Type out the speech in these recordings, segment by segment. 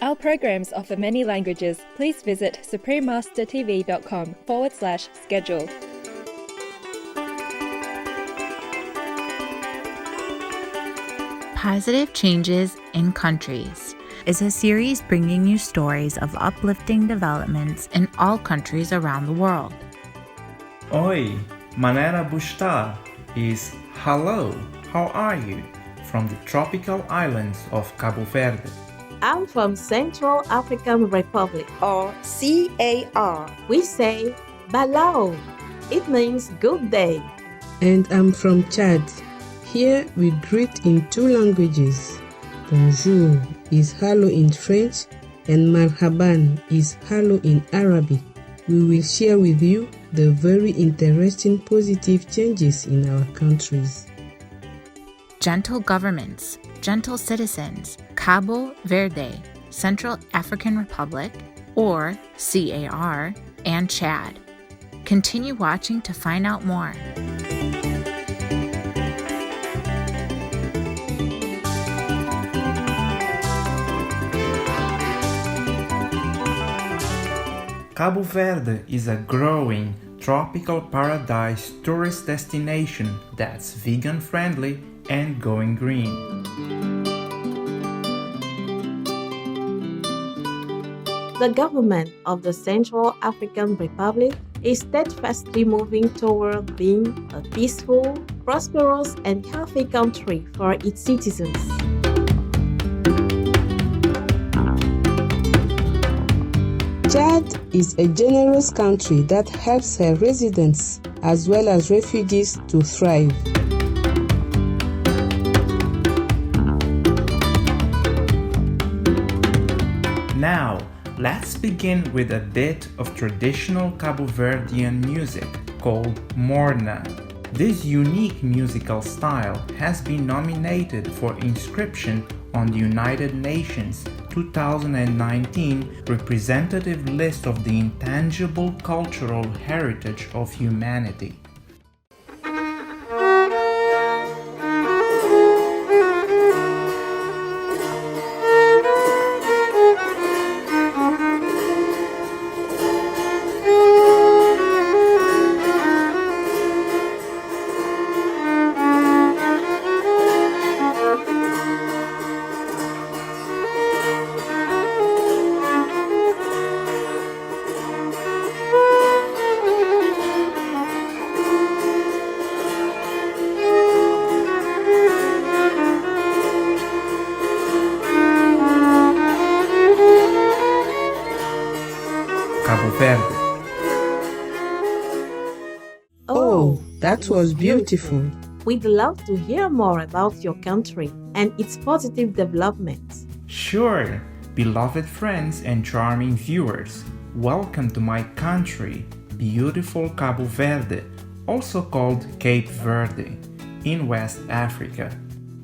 Our programs offer many languages. Please visit suprememastertv.com/schedule. Positive Changes in Countries is a series bringing you stories of uplifting developments in all countries around the world. Oi, Manera Bushtar is hello, how are you? From the tropical islands of Cabo Verde. I'm from Central African Republic, or CAR. We say Balao. It means good day. And I'm from Chad. Here we greet in two languages. Bonjour is hello in French and Marhaban is hello in Arabic. We will share with you the very interesting positive changes in our countries. Gentle governments, gentle citizens, Cabo Verde, Central African Republic, or CAR, and Chad. Continue watching to find out more. Cabo Verde is a growing tropical paradise tourist destination that's vegan friendly and going green. The government of the Central African Republic is steadfastly moving toward being a peaceful, prosperous, and healthy country for its citizens. Chad is a generous country that helps her residents as well as refugees to thrive. Now, let's begin with a bit of traditional Cabo Verdean music called morna. This unique musical style has been nominated for inscription on the United Nations 2019 representative list of the intangible cultural heritage of humanity. Cabo Verde. Oh, that was beautiful. We'd love to hear more about your country and its positive developments. Sure, beloved friends and charming viewers, welcome to my country, beautiful Cabo Verde, also called Cape Verde, in West Africa.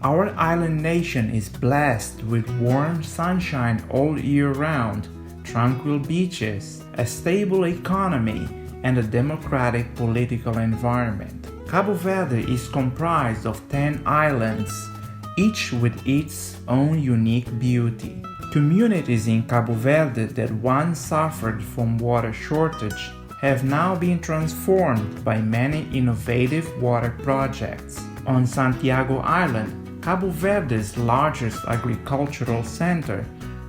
Our island nation is blessed with warm sunshine all year round, tranquil beaches, a stable economy, and a democratic political environment. Cabo Verde is comprised of 10 islands, each with its own unique beauty. Communities in Cabo Verde that once suffered from water shortage have now been transformed by many innovative water projects. On Santiago Island, Cabo Verde's largest agricultural center,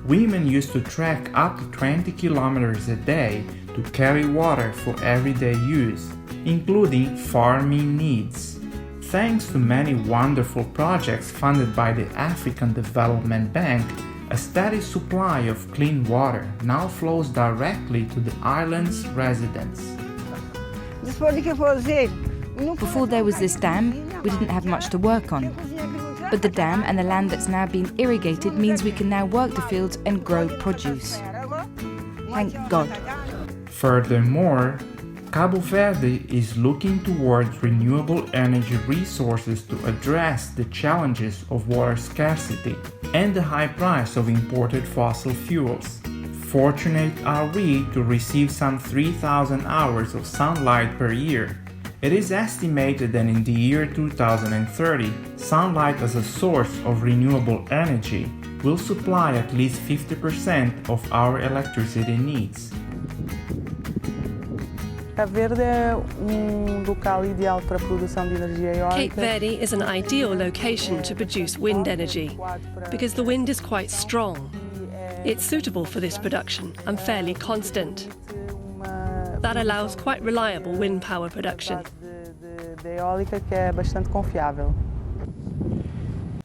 women used to trek up to 20 kilometers a day to carry water for everyday use, including farming needs. Thanks to many wonderful projects funded by the African Development Bank, a steady supply of clean water now flows directly to the island's residents. Before there was this dam, we didn't have much to work on. But the dam and the land that's now been irrigated means we can now work the fields and grow produce. Thank God. Furthermore, Cabo Verde is looking towards renewable energy resources to address the challenges of water scarcity and the high price of imported fossil fuels. Fortunate are we to receive some 3,000 hours of sunlight per year. It is estimated that in the year 2030, sunlight as a source of renewable energy will supply at least 50% of our electricity needs. Cabo Verde é local ideal para a produção de energia eólica. Cape Verde is an ideal location to produce wind energy because the wind is quite strong. It's suitable for this production and fairly constant. That allows quite reliable wind power production. De eólica que é bastante confiável.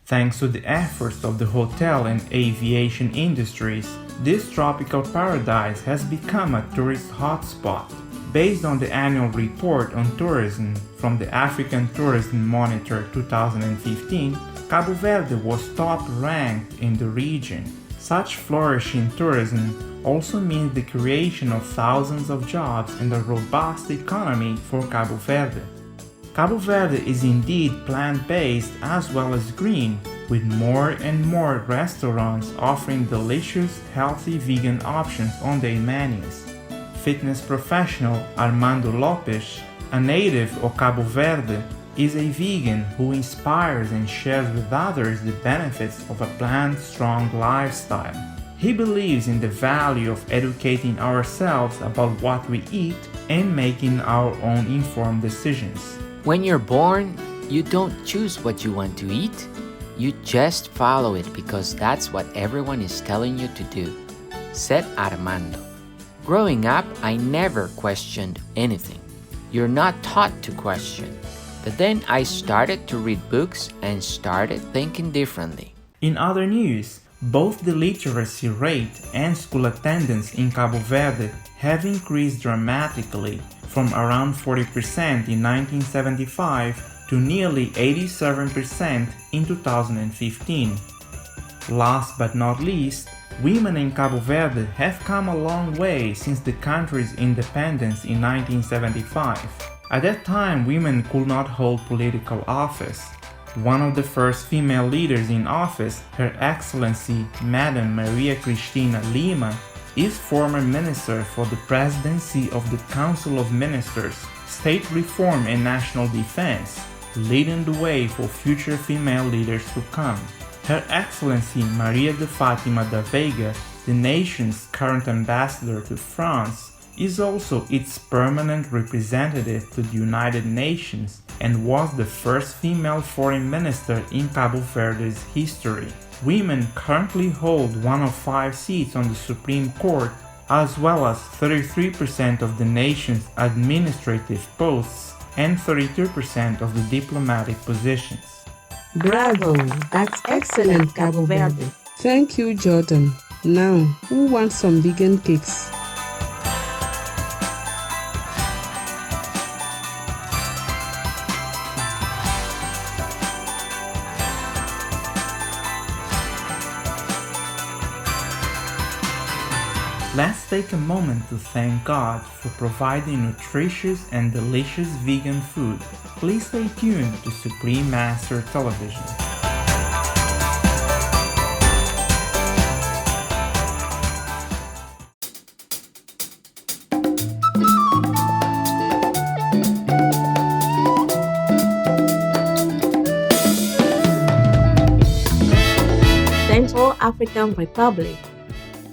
Thanks to the efforts of the hotel and aviation industries, this tropical paradise has become a tourist hotspot. Based on the annual report on tourism from the African Tourism Monitor 2015, Cabo Verde was top ranked in the region. Such flourishing tourism also means the creation of thousands of jobs and a robust economy for Cabo Verde. Cabo Verde is indeed plant-based as well as green, with more and more restaurants offering delicious, healthy vegan options on their menus. Fitness professional Armando Lopes, a native of Cabo Verde, is a vegan who inspires and shares with others the benefits of a plant-strong lifestyle. He believes in the value of educating ourselves about what we eat and making our own informed decisions. When you're born, you don't choose what you want to eat. You just follow it because that's what everyone is telling you to do, said Armando. Growing up, I never questioned anything. You're not taught to question. But then I started to read books and started thinking differently. In other news, both the literacy rate and school attendance in Cabo Verde have increased dramatically from around 40% in 1975 to nearly 87% in 2015. Last but not least, women in Cabo Verde have come a long way since the country's independence in 1975. At that time, women could not hold political office. One of the first female leaders in office, Her Excellency Madam Maria Cristina Lima, is former Minister for the Presidency of the Council of Ministers, State Reform and National Defense, leading the way for future female leaders to come. Her Excellency Maria de Fátima da Veiga, the nation's current ambassador to France, is also its permanent representative to the United Nations and was the first female foreign minister in Cabo Verde's history. Women currently hold one of 5 seats on the Supreme Court, as well as 33% of the nation's administrative posts and 32% of the diplomatic positions. Bravo! That's excellent, Cabo Verde. Thank you, Jordan. Now, who wants some vegan cakes? Let's take a moment to thank God for providing nutritious and delicious vegan food. Please stay tuned to Supreme Master Television. Central African Republic.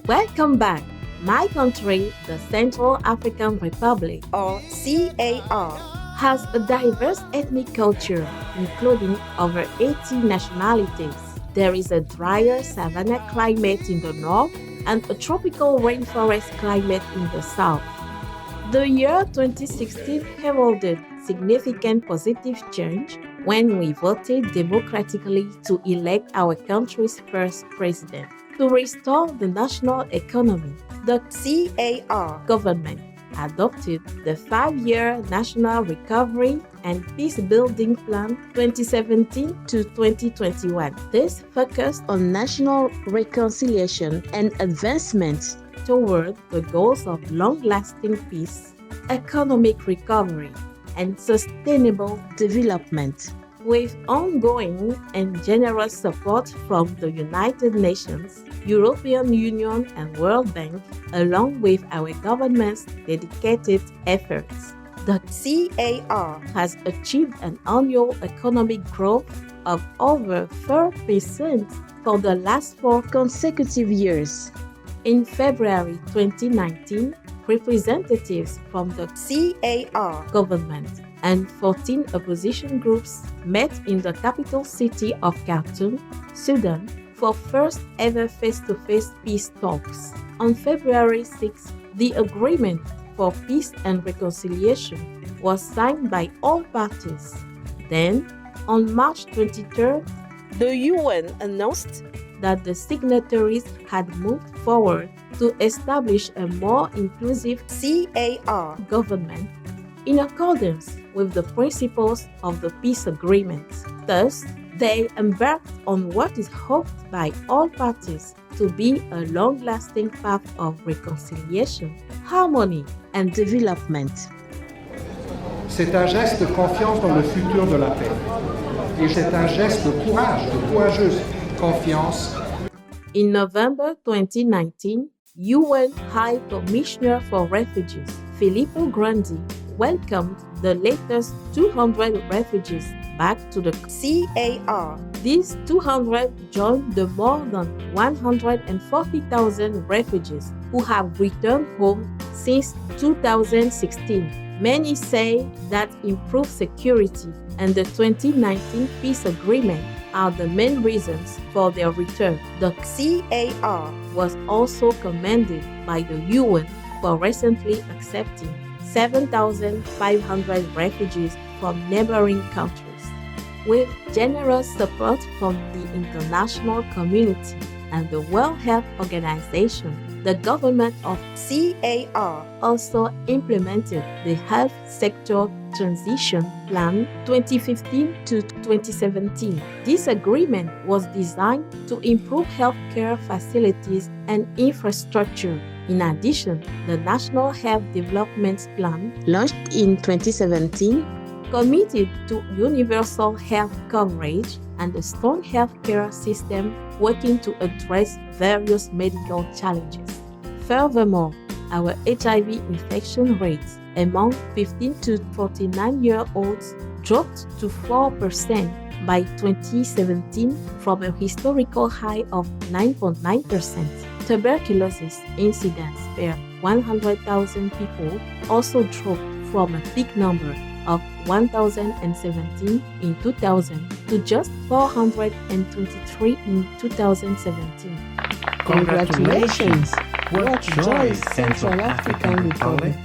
Welcome back. My country, the Central African Republic, or CAR, has a diverse ethnic culture, including over 80 nationalities. There is a drier savanna climate in the north and a tropical rainforest climate in the south. The year 2016 heralded significant positive change when we voted democratically to elect our country's first president. To restore the national economy, the CAR government adopted the 5-year National Recovery and Peace-Building Plan 2017 to 2021. This focused on national reconciliation and advancement toward the goals of long-lasting peace, economic recovery, and sustainable development. With ongoing and generous support from the United Nations, European Union, and World Bank, along with our government's dedicated efforts, the CAR has achieved an annual economic growth of over 4% for the last 4 consecutive years. In February 2019, representatives from the CAR government and 14 opposition groups met in the capital city of Khartoum, Sudan, for first ever face-to-face peace talks. On February 6, the Agreement for Peace and Reconciliation was signed by all parties. Then, on March 23rd, the UN announced that the signatories had moved forward to establish a more inclusive CAR government in accordance with the principles of the peace agreement. Thus, they embarked on what is hoped by all parties to be a long-lasting path of reconciliation, harmony, and development. C'est un geste de confiance dans le futur de la paix. Et c'est un geste de courage, de courageuse confiance. In November 2019, UN High Commissioner for Refugees, Filippo Grandi, welcomed the latest 200 refugees back to the CAR. These 200 joined the more than 140,000 refugees who have returned home since 2016. Many say that improved security and the 2019 peace agreement are the main reasons for their return. The CAR was also commended by the UN for recently accepting 7,500 refugees from neighboring countries. With generous support from the international community and the World Health Organization, the government of CAR also implemented the Health Sector Transition Plan 2015 to 2017. This agreement was designed to improve healthcare facilities and infrastructure. In addition, the National Health Development Plan, launched in 2017, committed to universal health coverage and a strong healthcare system working to address various medical challenges. Furthermore, our HIV infection rates among 15 to 49-year-olds dropped to 4% by 2017 from a historical high of 9.9%. Tuberculosis incidence per 100,000 people also dropped from a peak number of 1,017 in 2000 to just 423 in 2017. Congratulations! What joy, Central African Republic!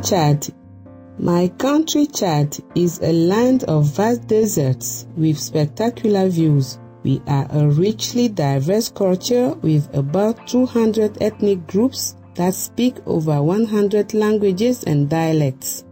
Chad. My country, Chad, is a land of vast deserts with spectacular views. We are a richly diverse culture with about 200 ethnic groups that speak over 100 languages and dialects.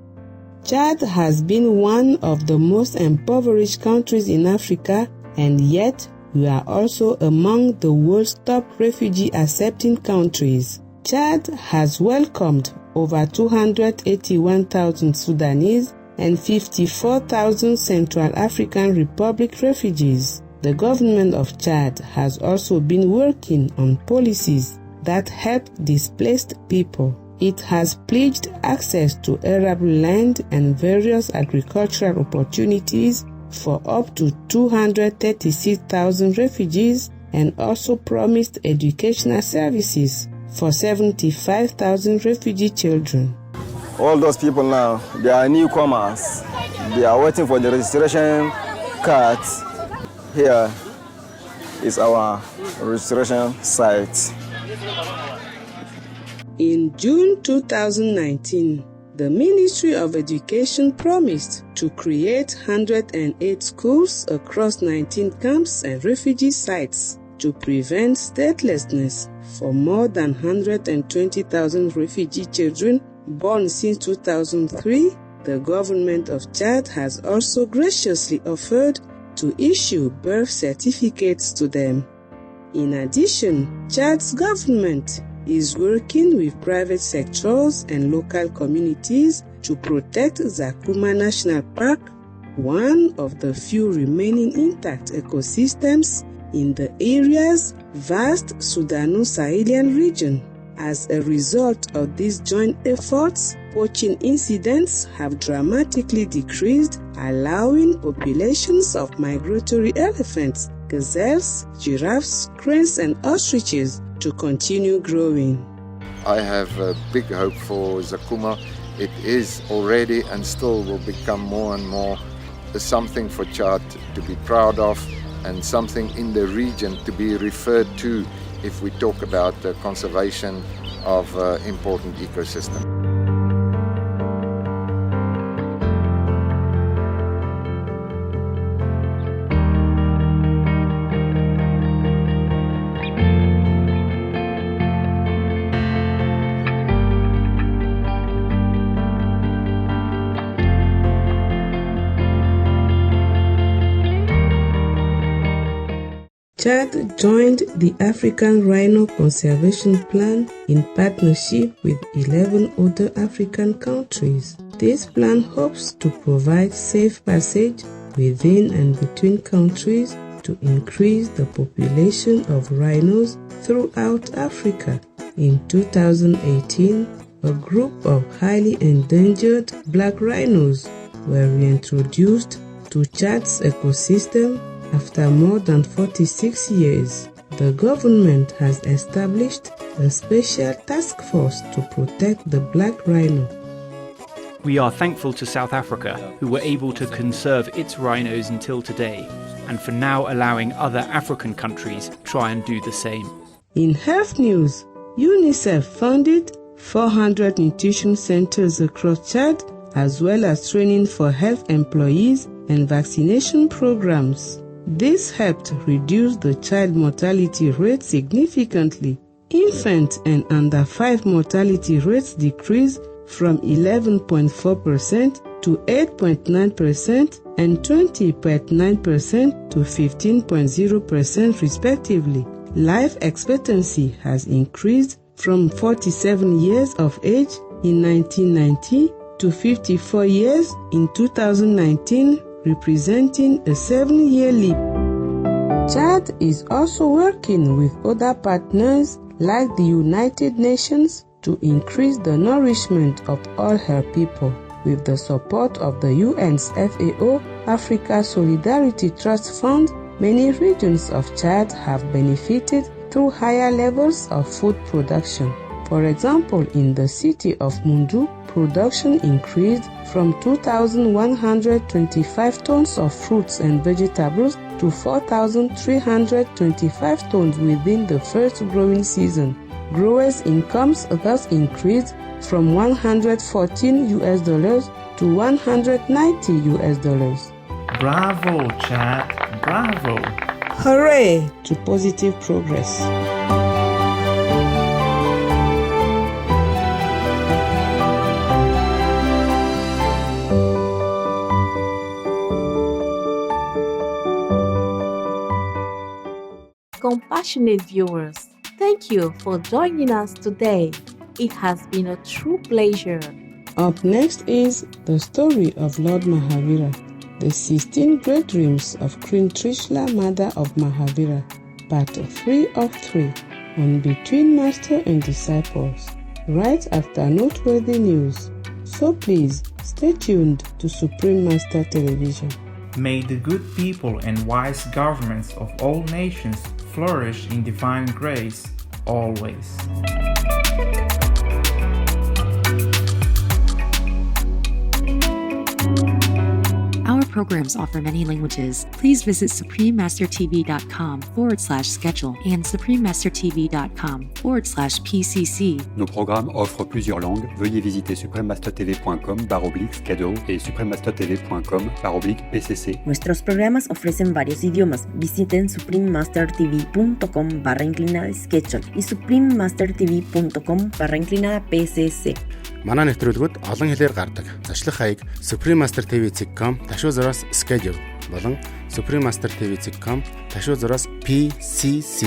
Chad has been one of the most impoverished countries in Africa, and yet we are also among the world's top refugee-accepting countries. Chad has welcomed over 281,000 Sudanese and 54,000 Central African Republic refugees. The government of Chad has also been working on policies that help displaced people. It has pledged access to arable land and various agricultural opportunities for up to 236,000 refugees and also promised educational services for 75,000 refugee children. All those people now, they are newcomers. They are waiting for the registration cards. Here is our registration site. In June 2019, the Ministry of Education promised to create 108 schools across 19 camps and refugee sites to prevent statelessness for more than 120,000 refugee children born since 2003. The government of Chad has also graciously offered to issue birth certificates to them. In addition, Chad's government is working with private sectors and local communities to protect Zakuma National Park, one of the few remaining intact ecosystems in the area's vast Sudano-Sahelian region. As a result of these joint efforts, poaching incidents have dramatically decreased, allowing populations of migratory elephants, gazelles, giraffes, cranes, and ostriches to continue growing. I have a big hope for Zakuma. It is already and still will become more and more something for Chad to be proud of and something in the region to be referred to if we talk about the conservation of important ecosystem. Chad joined the African Rhino Conservation Plan in partnership with 11 other African countries. This plan hopes to provide safe passage within and between countries to increase the population of rhinos throughout Africa. In 2018, a group of highly endangered black rhinos were reintroduced to Chad's ecosystem after more than 46 years. The government has established a special task force to protect the black rhino. We are thankful to South Africa, who were able to conserve its rhinos until today, and for now allowing other African countries try and do the same. In health news, UNICEF funded 400 nutrition centers across Chad, as well as training for health employees and vaccination programs. This helped reduce the child mortality rate significantly. Infant and under 5 mortality rates decreased from 11.4% to 8.9% and 20.9% to 15.0% respectively. Life expectancy has increased from 47 years of age in 1990 to 54 years in 2019, representing a 7-year leap. Chad is also working with other partners like the United Nations to increase the nourishment of all her people. With the support of the UN's FAO, Africa Solidarity Trust Fund, many regions of Chad have benefited through higher levels of food production. For example, in the city of Mundu, production increased from 2,125 tons of fruits and vegetables to 4,325 tons within the first growing season. Growers' incomes thus increased from $114 to $190. Bravo, Chad! Bravo! Hooray to positive progress! Compassionate viewers, thank you for joining us today. It has been a true pleasure. Up next is the story of Lord Mahavira, the 16 great dreams of Queen Trishula, mother of Mahavira, part 3 of 3, on Between Master and Disciples, right after noteworthy news. So please, stay tuned to Supreme Master Television. May the good people and wise governments of all nations flourish in divine grace always. Our programs offer many languages. Please visit suprememastertv.com/schedule and suprememastertv.com/PCC. Nos programmes offrent plusieurs langues. Veuillez visiter suprememastertv.com/schedule et suprememastertv.com/PCC. Nuestros programas ofrecen varios idiomas. Visiten suprememastertv.com/schedule y suprememastertv.com/PCC. Манай нэвтрүүлгүүд олон хэлээр гардаг. Зашлах хаяг suprememastertv.com/schedule болон suprememastertv.com/PCC.